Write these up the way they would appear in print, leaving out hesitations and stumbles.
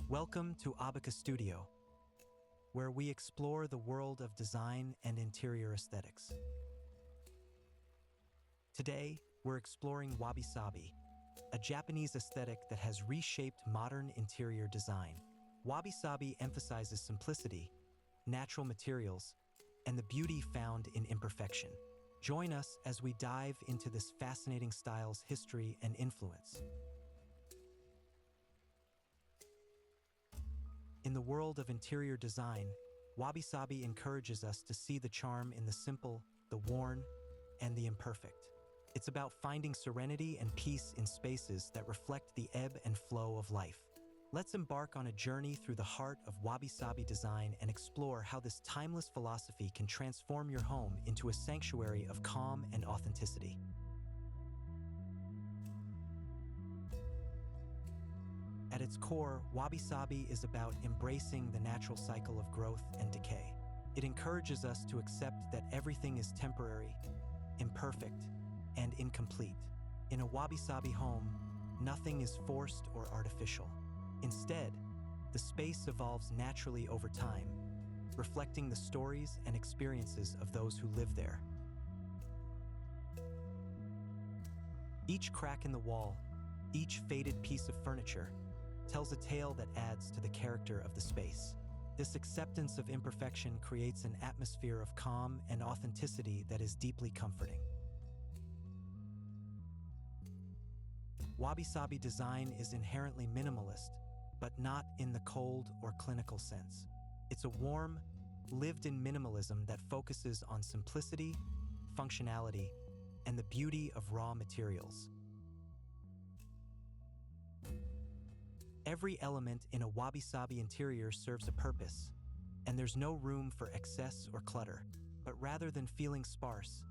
Welcome to Abaca Studio, where we explore the world of design and interior aesthetics. Today, we're exploring Wabi-Sabi, a Japanese aesthetic that has reshaped modern interior design. Wabi-Sabi emphasizes simplicity, natural materials, and the beauty found in imperfection. Join us as we dive into this fascinating style's history and influence. In the world of interior design, Wabi-Sabi encourages us to see the charm in the simple, the worn, and the imperfect. It's about finding serenity and peace in spaces that reflect the ebb and flow of life. Let's embark on a journey through the heart of Wabi-Sabi design and explore how this timeless philosophy can transform your home into a sanctuary of calm and authenticity. At its core, Wabi-Sabi is about embracing the natural cycle of growth and decay. It encourages us to accept that everything is temporary, imperfect, and incomplete. In a Wabi-Sabi home, nothing is forced or artificial. Instead, the space evolves naturally over time, reflecting the stories and experiences of those who live there. Each crack in the wall, each faded piece of furniture, tells a tale that adds to the character of the space. This acceptance of imperfection creates an atmosphere of calm and authenticity that is deeply comforting. Wabi-Sabi design is inherently minimalist, but not in the cold or clinical sense. It's a warm, lived-in minimalism that focuses on simplicity, functionality, and the beauty of raw materials. Every element in a Wabi-Sabi interior serves a purpose, and there's no room for excess or clutter. But rather than feeling sparse,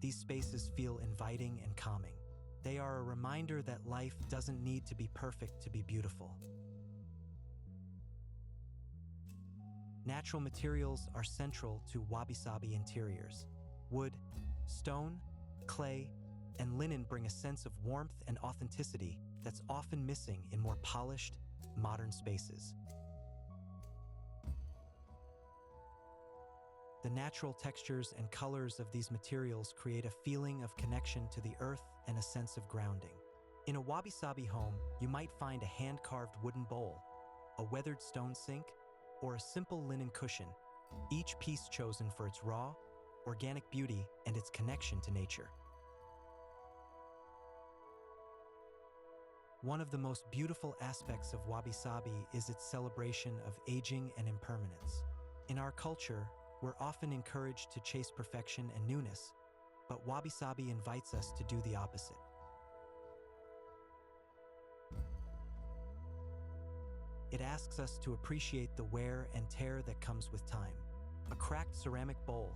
these spaces feel inviting and calming. They are a reminder that life doesn't need to be perfect to be beautiful. Natural materials are central to Wabi-Sabi interiors. Wood, stone, clay, and linen bring a sense of warmth and authenticity that's often missing in more polished, modern spaces. The natural textures and colors of these materials create a feeling of connection to the earth and a sense of grounding. In a Wabi-Sabi home, you might find a hand-carved wooden bowl, a weathered stone sink, or a simple linen cushion, each piece chosen for its raw, organic beauty and its connection to nature. One of the most beautiful aspects of Wabi-Sabi is its celebration of aging and impermanence. In our culture, we're often encouraged to chase perfection and newness, but Wabi-Sabi invites us to do the opposite. It asks us to appreciate the wear and tear that comes with time. A cracked ceramic bowl,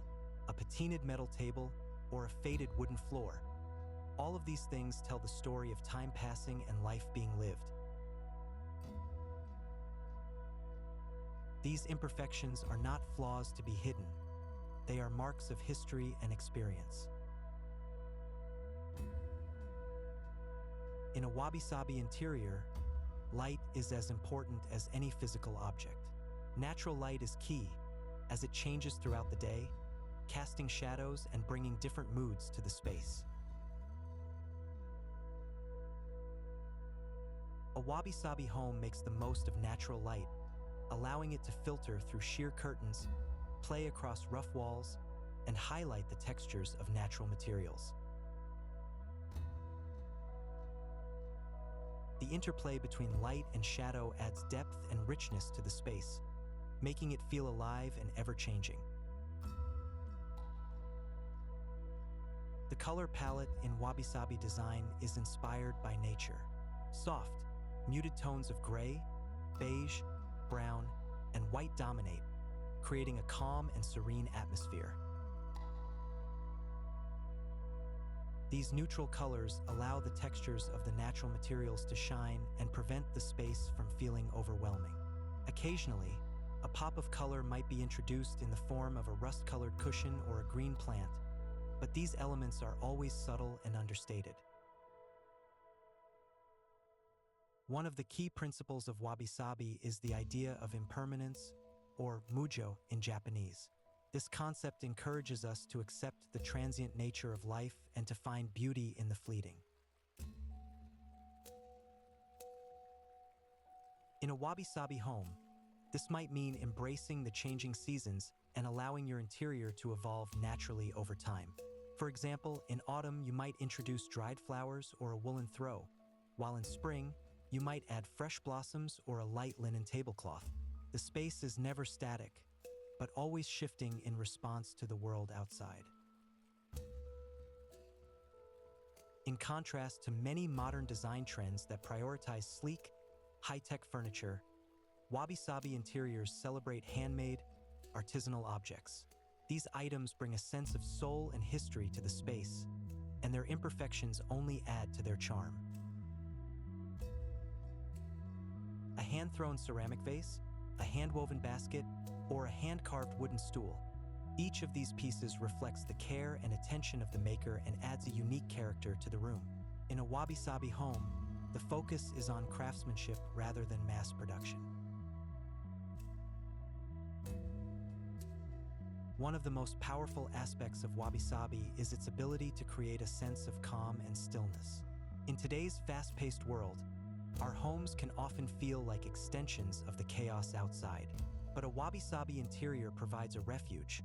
a patinaed metal table, or a faded wooden floor. All of these things tell the story of time passing and life being lived. These imperfections are not flaws to be hidden. They are marks of history and experience. In a Wabi-Sabi interior, light is as important as any physical object. Natural light is key, as it changes throughout the day, casting shadows and bringing different moods to the space. A Wabi-Sabi home makes the most of natural light, allowing it to filter through sheer curtains, play across rough walls, and highlight the textures of natural materials. The interplay between light and shadow adds depth and richness to the space, making it feel alive and ever-changing. The color palette in Wabi-Sabi design is inspired by nature. Soft, muted tones of gray, beige, brown, and white dominate, creating a calm and serene atmosphere. These neutral colors allow the textures of the natural materials to shine and prevent the space from feeling overwhelming. Occasionally, a pop of color might be introduced in the form of a rust-colored cushion or a green plant, but these elements are always subtle and understated. One of the key principles of Wabi-Sabi is the idea of impermanence, or mujo in Japanese. This concept encourages us to accept the transient nature of life and to find beauty in the fleeting. In a Wabi-Sabi home, this might mean embracing the changing seasons and allowing your interior to evolve naturally over time. For example, in autumn, you might introduce dried flowers or a woolen throw, while in spring, you might add fresh blossoms or a light linen tablecloth. The space is never static, but always shifting in response to the world outside. In contrast to many modern design trends that prioritize sleek, high-tech furniture, Wabi-Sabi interiors celebrate handmade, artisanal objects. These items bring a sense of soul and history to the space, and their imperfections only add to their charm. A hand-thrown ceramic vase, a hand-woven basket, or a hand-carved wooden stool. Each of these pieces reflects the care and attention of the maker and adds a unique character to the room. In a Wabi-Sabi home, the focus is on craftsmanship rather than mass production. One of the most powerful aspects of Wabi-Sabi is its ability to create a sense of calm and stillness. In today's fast-paced world, our homes can often feel like extensions of the chaos outside. But a Wabi-Sabi interior provides a refuge,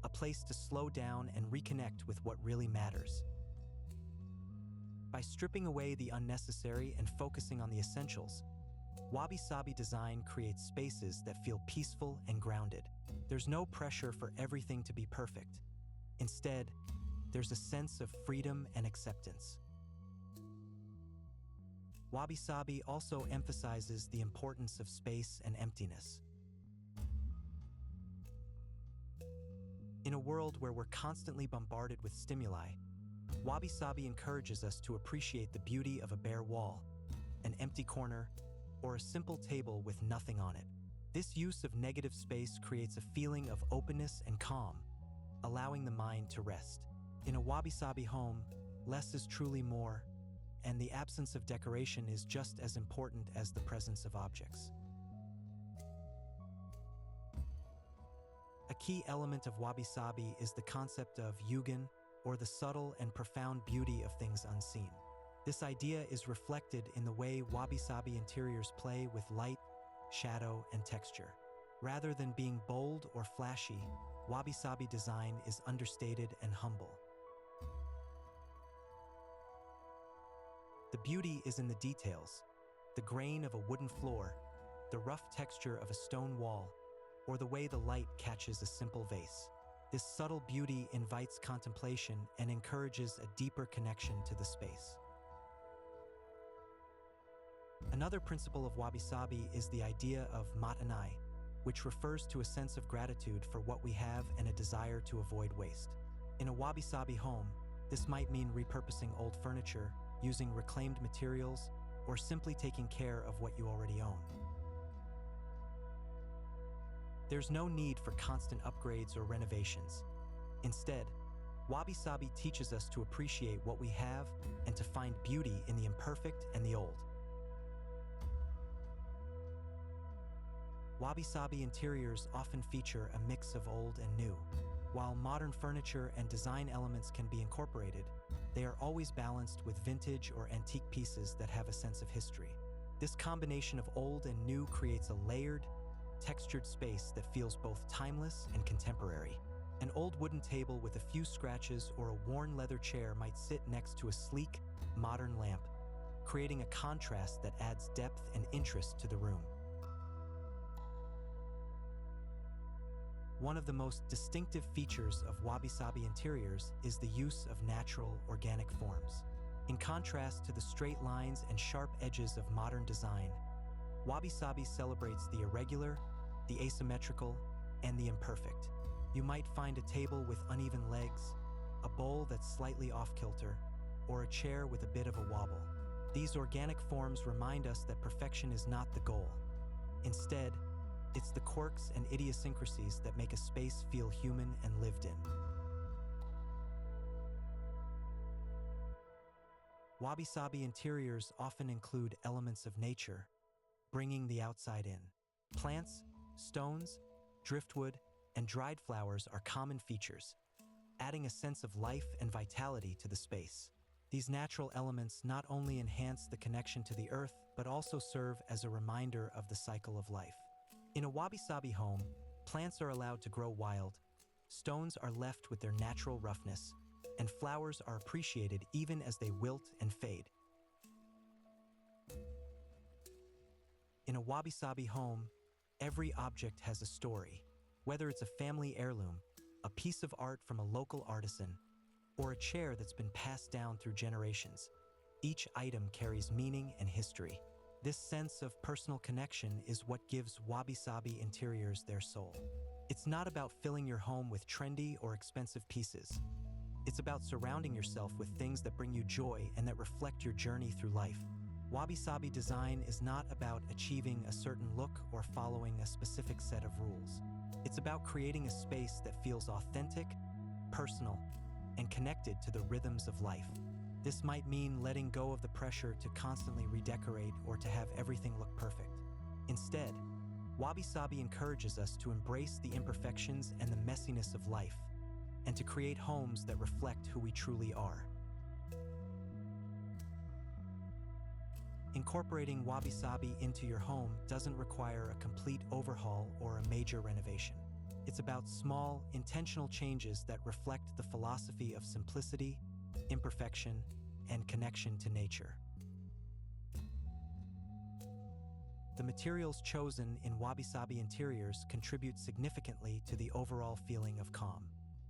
a place to slow down and reconnect with what really matters. By stripping away the unnecessary and focusing on the essentials, Wabi-Sabi design creates spaces that feel peaceful and grounded. There's no pressure for everything to be perfect. Instead, there's a sense of freedom and acceptance. Wabi-Sabi also emphasizes the importance of space and emptiness. In a world where we're constantly bombarded with stimuli, Wabi-Sabi encourages us to appreciate the beauty of a bare wall, an empty corner, or a simple table with nothing on it. This use of negative space creates a feeling of openness and calm, allowing the mind to rest. In a Wabi-Sabi home, less is truly more, and the absence of decoration is just as important as the presence of objects. A key element of Wabi-Sabi is the concept of yugen, or the subtle and profound beauty of things unseen. This idea is reflected in the way Wabi-Sabi interiors play with light, shadow, and texture. Rather than being bold or flashy, Wabi-Sabi design is understated and humble. The beauty is in the details, the grain of a wooden floor, the rough texture of a stone wall, or the way the light catches a simple vase. This subtle beauty invites contemplation and encourages a deeper connection to the space. Another principle of Wabi-Sabi is the idea of matanai, which refers to a sense of gratitude for what we have and a desire to avoid waste. In a Wabi-Sabi home, this might mean repurposing old furniture, using reclaimed materials, or simply taking care of what you already own. There's no need for constant upgrades or renovations. Instead, Wabi-Sabi teaches us to appreciate what we have and to find beauty in the imperfect and the old. Wabi-Sabi interiors often feature a mix of old and new. While modern furniture and design elements can be incorporated, they are always balanced with vintage or antique pieces that have a sense of history. This combination of old and new creates a layered, textured space that feels both timeless and contemporary. An old wooden table with a few scratches or a worn leather chair might sit next to a sleek, modern lamp, creating a contrast that adds depth and interest to the room. One of the most distinctive features of Wabi-Sabi interiors is the use of natural, organic forms. In contrast to the straight lines and sharp edges of modern design, Wabi-Sabi celebrates the irregular, the asymmetrical, and the imperfect. You might find a table with uneven legs, a bowl that's slightly off-kilter, or a chair with a bit of a wobble. These organic forms remind us that perfection is not the goal. Instead, it's the quirks and idiosyncrasies that make a space feel human and lived in. Wabi-Sabi interiors often include elements of nature, bringing the outside in. Plants, stones, driftwood, and dried flowers are common features, adding a sense of life and vitality to the space. These natural elements not only enhance the connection to the earth, but also serve as a reminder of the cycle of life. In a wabi-sabi home, plants are allowed to grow wild, stones are left with their natural roughness, and flowers are appreciated even as they wilt and fade. In a wabi-sabi home, every object has a story. Whether it's a family heirloom, a piece of art from a local artisan, or a chair that's been passed down through generations, each item carries meaning and history. This sense of personal connection is what gives wabi-sabi interiors their soul. It's not about filling your home with trendy or expensive pieces. It's about surrounding yourself with things that bring you joy and that reflect your journey through life. Wabi-sabi design is not about achieving a certain look or following a specific set of rules. It's about creating a space that feels authentic, personal, and connected to the rhythms of life. This might mean letting go of the pressure to constantly redecorate or to have everything look perfect. Instead, Wabi-Sabi encourages us to embrace the imperfections and the messiness of life, and to create homes that reflect who we truly are. Incorporating Wabi-Sabi into your home doesn't require a complete overhaul or a major renovation. It's about small, intentional changes that reflect the philosophy of simplicity, imperfection, and connection to nature. The materials chosen in wabi-sabi interiors contribute significantly to the overall feeling of calm.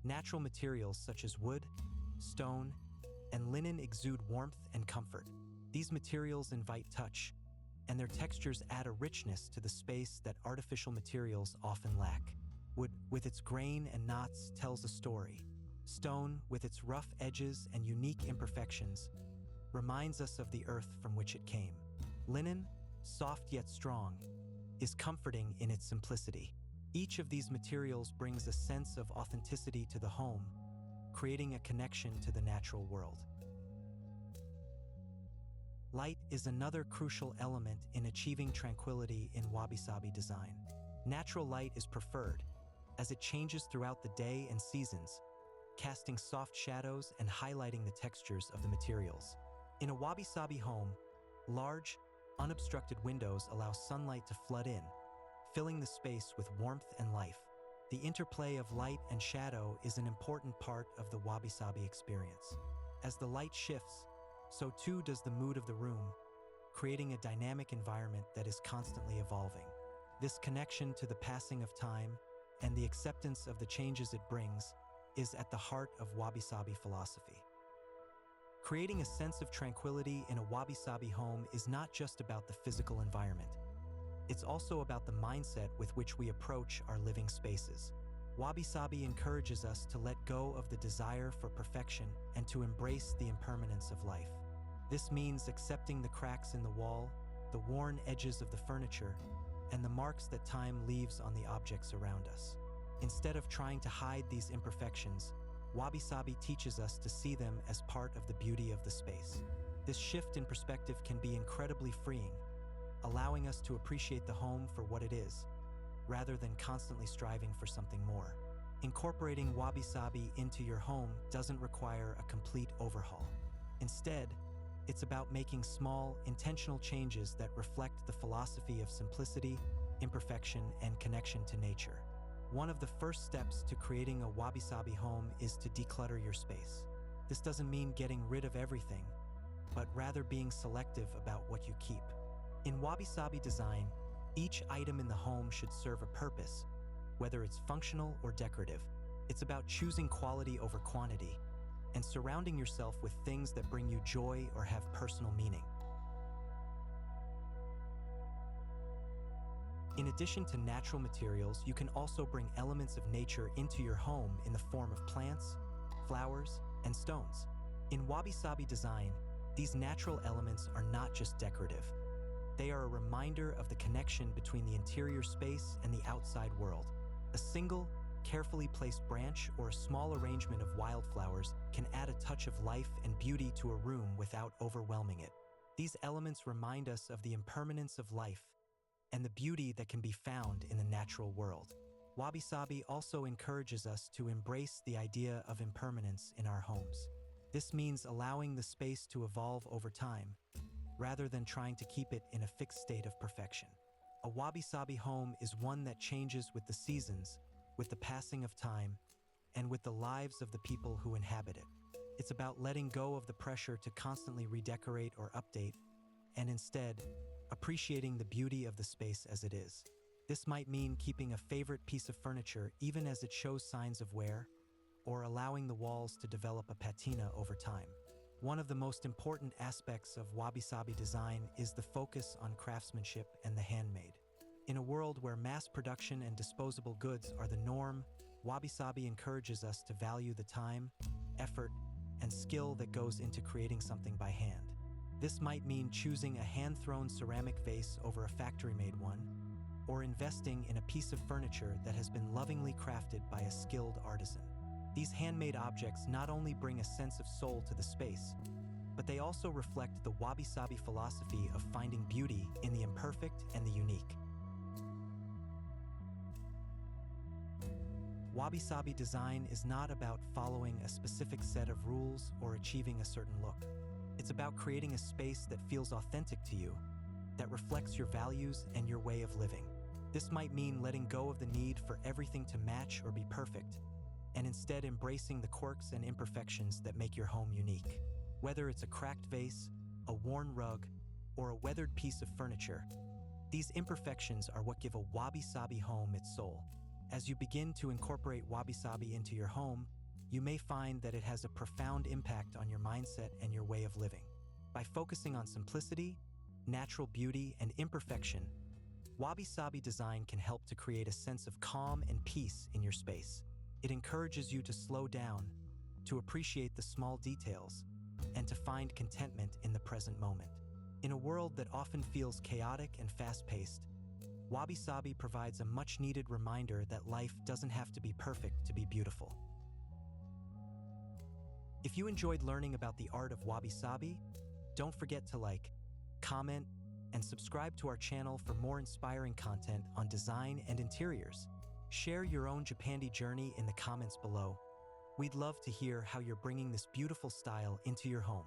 Natural materials such as wood, stone, and linen exude warmth and comfort. These materials invite touch, and their textures add a richness to the space that artificial materials often lack. Wood, with its grain and knots, tells a story. Stone, with its rough edges and unique imperfections, reminds us of the earth from which it came. Linen, soft yet strong, is comforting in its simplicity. Each of these materials brings a sense of authenticity to the home, creating a connection to the natural world. Light is another crucial element in achieving tranquility in wabi-sabi design. Natural light is preferred, as it changes throughout the day and seasons, casting soft shadows and highlighting the textures of the materials. In a wabi-sabi home, large, unobstructed windows allow sunlight to flood in, filling the space with warmth and life. The interplay of light and shadow is an important part of the wabi-sabi experience. As the light shifts, so too does the mood of the room, creating a dynamic environment that is constantly evolving. This connection to the passing of time and the acceptance of the changes it brings is at the heart of wabi-sabi philosophy. Creating a sense of tranquility in a wabi-sabi home is not just about the physical environment. It's also about the mindset with which we approach our living spaces. Wabi-sabi encourages us to let go of the desire for perfection and to embrace the impermanence of life. This means accepting the cracks in the wall, the worn edges of the furniture, and the marks that time leaves on the objects around us. Instead of trying to hide these imperfections, wabi-sabi teaches us to see them as part of the beauty of the space. This shift in perspective can be incredibly freeing, allowing us to appreciate the home for what it is, rather than constantly striving for something more. Incorporating wabi-sabi into your home doesn't require a complete overhaul. Instead, it's about making small, intentional changes that reflect the philosophy of simplicity, imperfection, and connection to nature. One of the first steps to creating a wabi-sabi home is to declutter your space. This doesn't mean getting rid of everything, but rather being selective about what you keep. In wabi-sabi design, each item in the home should serve a purpose, whether it's functional or decorative. It's about choosing quality over quantity and surrounding yourself with things that bring you joy or have personal meaning. In addition to natural materials, you can also bring elements of nature into your home in the form of plants, flowers, and stones. In wabi-sabi design, these natural elements are not just decorative. They are a reminder of the connection between the interior space and the outside world. A single, carefully placed branch or a small arrangement of wildflowers can add a touch of life and beauty to a room without overwhelming it. These elements remind us of the impermanence of life and the beauty that can be found in the natural world. Wabi-Sabi also encourages us to embrace the idea of impermanence in our homes. This means allowing the space to evolve over time, rather than trying to keep it in a fixed state of perfection. A Wabi-Sabi home is one that changes with the seasons, with the passing of time, and with the lives of the people who inhabit it. It's about letting go of the pressure to constantly redecorate or update, and instead, appreciating the beauty of the space as it is. This might mean keeping a favorite piece of furniture even as it shows signs of wear, or allowing the walls to develop a patina over time. One of the most important aspects of Wabi-Sabi design is the focus on craftsmanship and the handmade. In a world where mass production and disposable goods are the norm, Wabi-Sabi encourages us to value the time, effort, and skill that goes into creating something by hand. This might mean choosing a hand-thrown ceramic vase over a factory-made one, or investing in a piece of furniture that has been lovingly crafted by a skilled artisan. These handmade objects not only bring a sense of soul to the space, but they also reflect the Wabi-Sabi philosophy of finding beauty in the imperfect and the unique. Wabi-Sabi design is not about following a specific set of rules or achieving a certain look. It's about creating a space that feels authentic to you, that reflects your values and your way of living. This might mean letting go of the need for everything to match or be perfect, and instead embracing the quirks and imperfections that make your home unique. Whether it's a cracked vase, a worn rug, or a weathered piece of furniture, these imperfections are what give a Wabi-Sabi home its soul. As you begin to incorporate Wabi-Sabi into your home, you may find that it has a profound impact on your mindset and your way of living. By focusing on simplicity, natural beauty, and imperfection, Wabi-Sabi design can help to create a sense of calm and peace in your space. It encourages you to slow down, to appreciate the small details, and to find contentment in the present moment. In a world that often feels chaotic and fast-paced, Wabi-Sabi provides a much-needed reminder that life doesn't have to be perfect to be beautiful. If you enjoyed learning about the art of Wabi-Sabi, don't forget to like, comment, and subscribe to our channel for more inspiring content on design and interiors. Share your own Japandi journey in the comments below. We'd love to hear how you're bringing this beautiful style into your home.